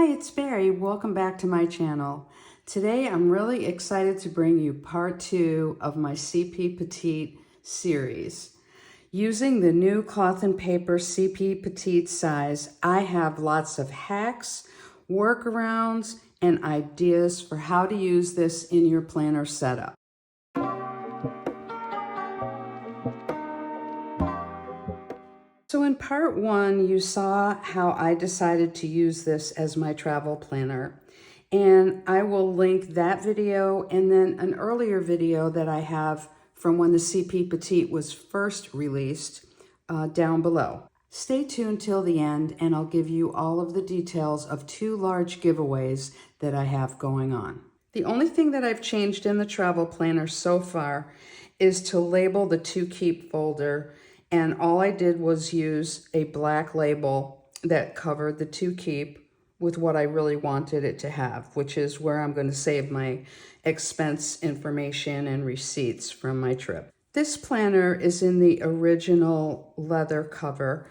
Hi, it's Barry. Welcome back to my channel. Today I'm really excited to bring you part 2 of my CP Petite series. Using the new cloth and paper CP Petite size, I have lots of hacks, workarounds, and ideas for how to use this in your planner setup. So in part 1, you saw how I decided to use this as my travel planner. And I will link that video and then an earlier video that I have from when the CP Petite was first released down below. Stay tuned till the end and I'll give you all of the details of 2 large giveaways that I have going on. The only thing that I've changed in the travel planner so far is to label the To Keep folder. And all I did was use a black label that covered the To Keep with what I really wanted it to have, which is where I'm going to save my expense information and receipts from my trip. This planner is in the original leather cover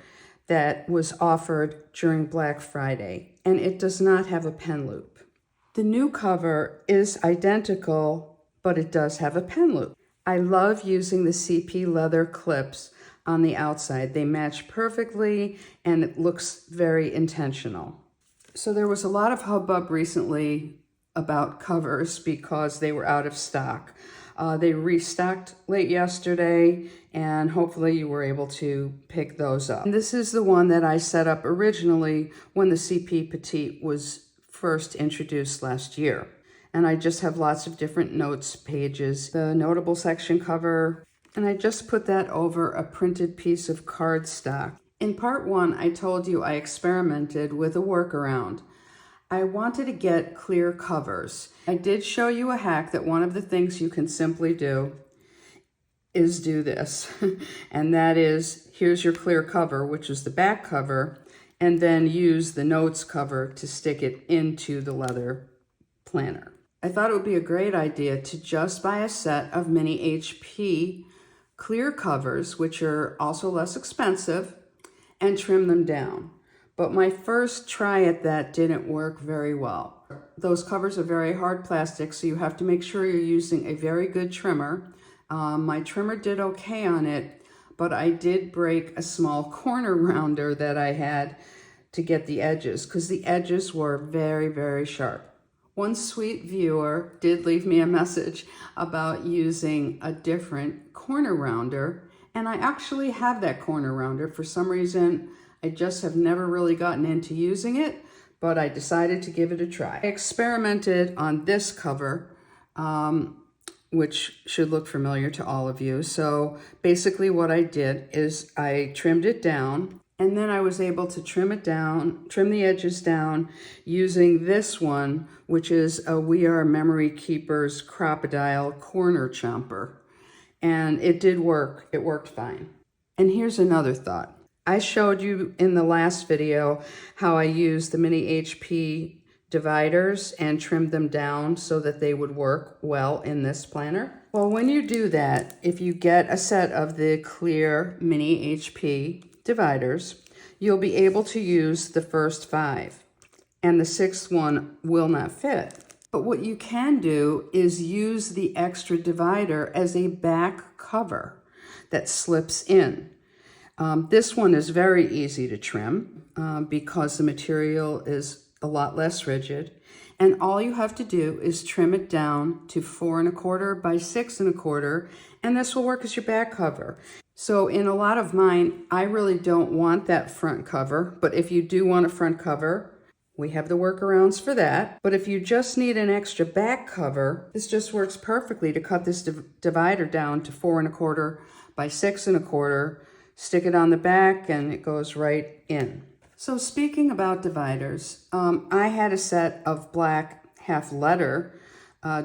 that was offered during Black Friday, and it does not have a pen loop. The new cover is identical, but it does have a pen loop. I love using the CP leather clips on the outside. They match perfectly and it looks very intentional. So there was a lot of hubbub recently about covers because they were out of stock. They restocked late yesterday and hopefully you were able to pick those up. And this is the one that I set up originally when the CP Petite was first introduced last year. And I just have lots of different notes pages, the notable section cover, and I just put that over a printed piece of cardstock. In part 1, I told you I experimented with a workaround. I wanted to get clear covers. I did show you a hack that one of the things you can simply do is do this. And that is, here's your clear cover, which is the back cover, and then use the notes cover to stick it into the leather planner. I thought it would be a great idea to just buy a set of mini HP clear covers, which are also less expensive, and trim them down. But my first try at that didn't work very well. Those covers are very hard plastic, so you have to make sure you're using a very good trimmer. My trimmer did okay on it, but I did break a small corner rounder that I had to get the edges, because the edges were very, very sharp. One sweet viewer did leave me a message about using a different corner rounder, and I actually have that corner rounder. For some reason, I just have never really gotten into using it, but I decided to give it a try. I experimented on this cover, which should look familiar to all of you. So basically what I did is I trimmed it down, and then I was able to trim it down, trim the edges down using this one, which is a We Are Memory Keepers Crocodile Corner Chomper. And it did work. It worked fine. And here's another thought. I showed you in the last video how I used the mini HP dividers and trimmed them down so that they would work well in this planner. Well, when you do that, if you get a set of the clear mini HP dividers, you'll be able to use the first 5, and the 6th one will not fit. But what you can do is use the extra divider as a back cover that slips in. This one is very easy to trim because the material is a lot less rigid, and all you have to do is trim it down to 4 1/4 by 6 1/4, and this will work as your back cover. So in a lot of mine, I really don't want that front cover, but if you do want a front cover, we have the workarounds for that. But if you just need an extra back cover, this just works perfectly to cut this divider down to 4 1/4 by 6 1/4, stick it on the back, and it goes right in. So speaking about dividers, I had a set of black half letter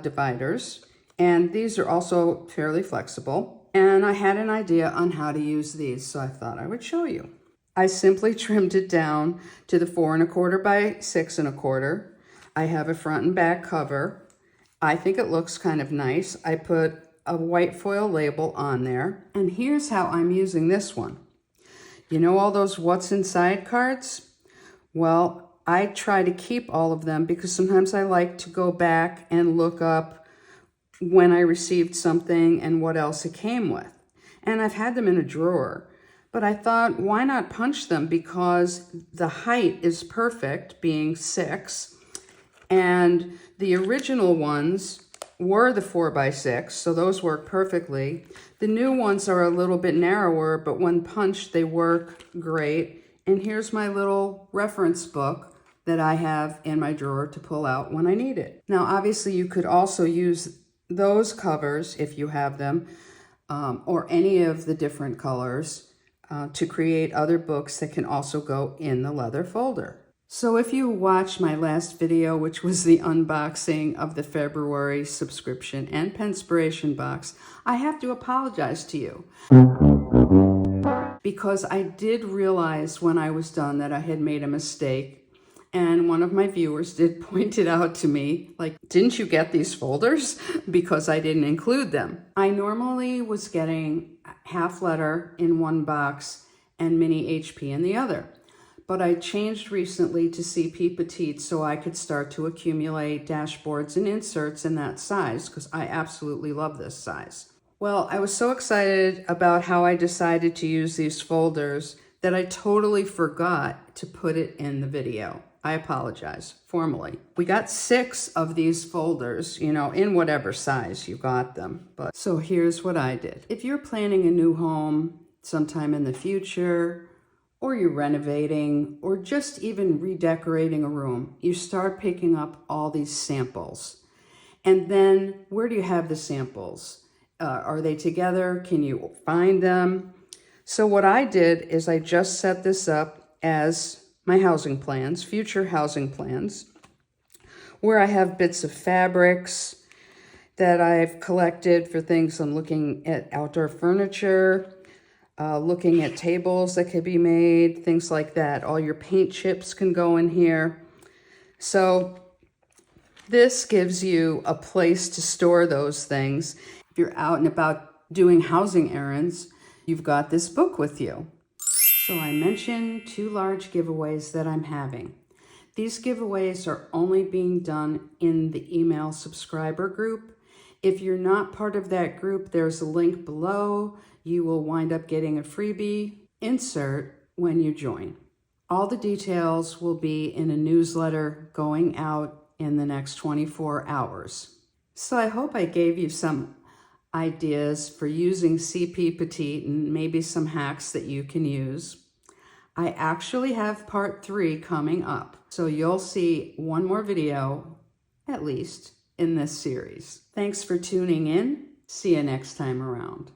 dividers, and these are also fairly flexible. And I had an idea on how to use these, so I thought I would show you. I simply trimmed it down to the 4 1/4 by 6 1/4. I have a front and back cover. I think it looks kind of nice. I put a white foil label on there, and here's how I'm using this one. You know all those what's inside cards? Well, I try to keep all of them because sometimes I like to go back and look up when I received something and what else it came with. And I've had them in a drawer, but I thought, why not punch them? Because the height is perfect, being 6, and the original ones were the 4x6, so those work perfectly. The new ones are a little bit narrower, but when punched, they work great. And here's my little reference book that I have in my drawer to pull out when I need it. Now, obviously, you could also use those covers, if you have them, or any of the different colors, to create other books that can also go in the leather folder. So if you watched my last video, which was the unboxing of the February subscription and Penspiration box, I have to apologize to you. Because I did realize when I was done that I had made a mistake. And one of my viewers did point it out to me, like, didn't you get these folders? Because I didn't include them. I normally was getting half letter in one box and mini HP in the other. But I changed recently to CP Petite so I could start to accumulate dashboards and inserts in that size because I absolutely love this size. Well, I was so excited about how I decided to use these folders that I totally forgot to put it in the video. I apologize formally. We got 6 of these folders, you know, in whatever size you got them. But so here's what I did. If you're planning a new home sometime in the future, or you're renovating, or just even redecorating a room, you start picking up all these samples. And then where do you have the samples? Are they together? Can you find them? So what I did is I just set this up as my housing plans, future housing plans, where I have bits of fabrics that I've collected for things. I'm looking at outdoor furniture, looking at tables that could be made, things like that. All your paint chips can go in here. So this gives you a place to store those things. If you're out and about doing housing errands, you've got this book with you. So I mentioned 2 large giveaways that I'm having. These giveaways are only being done in the email subscriber group. If you're not part of that group, there's a link below. You will wind up getting a freebie insert when you join. All the details will be in a newsletter going out in the next 24 hours. So I hope I gave you some ideas for using CP Petite and maybe some hacks that you can use. I actually have part 3 coming up, so you'll see one more video, at least, in this series. Thanks for tuning in. See you next time around.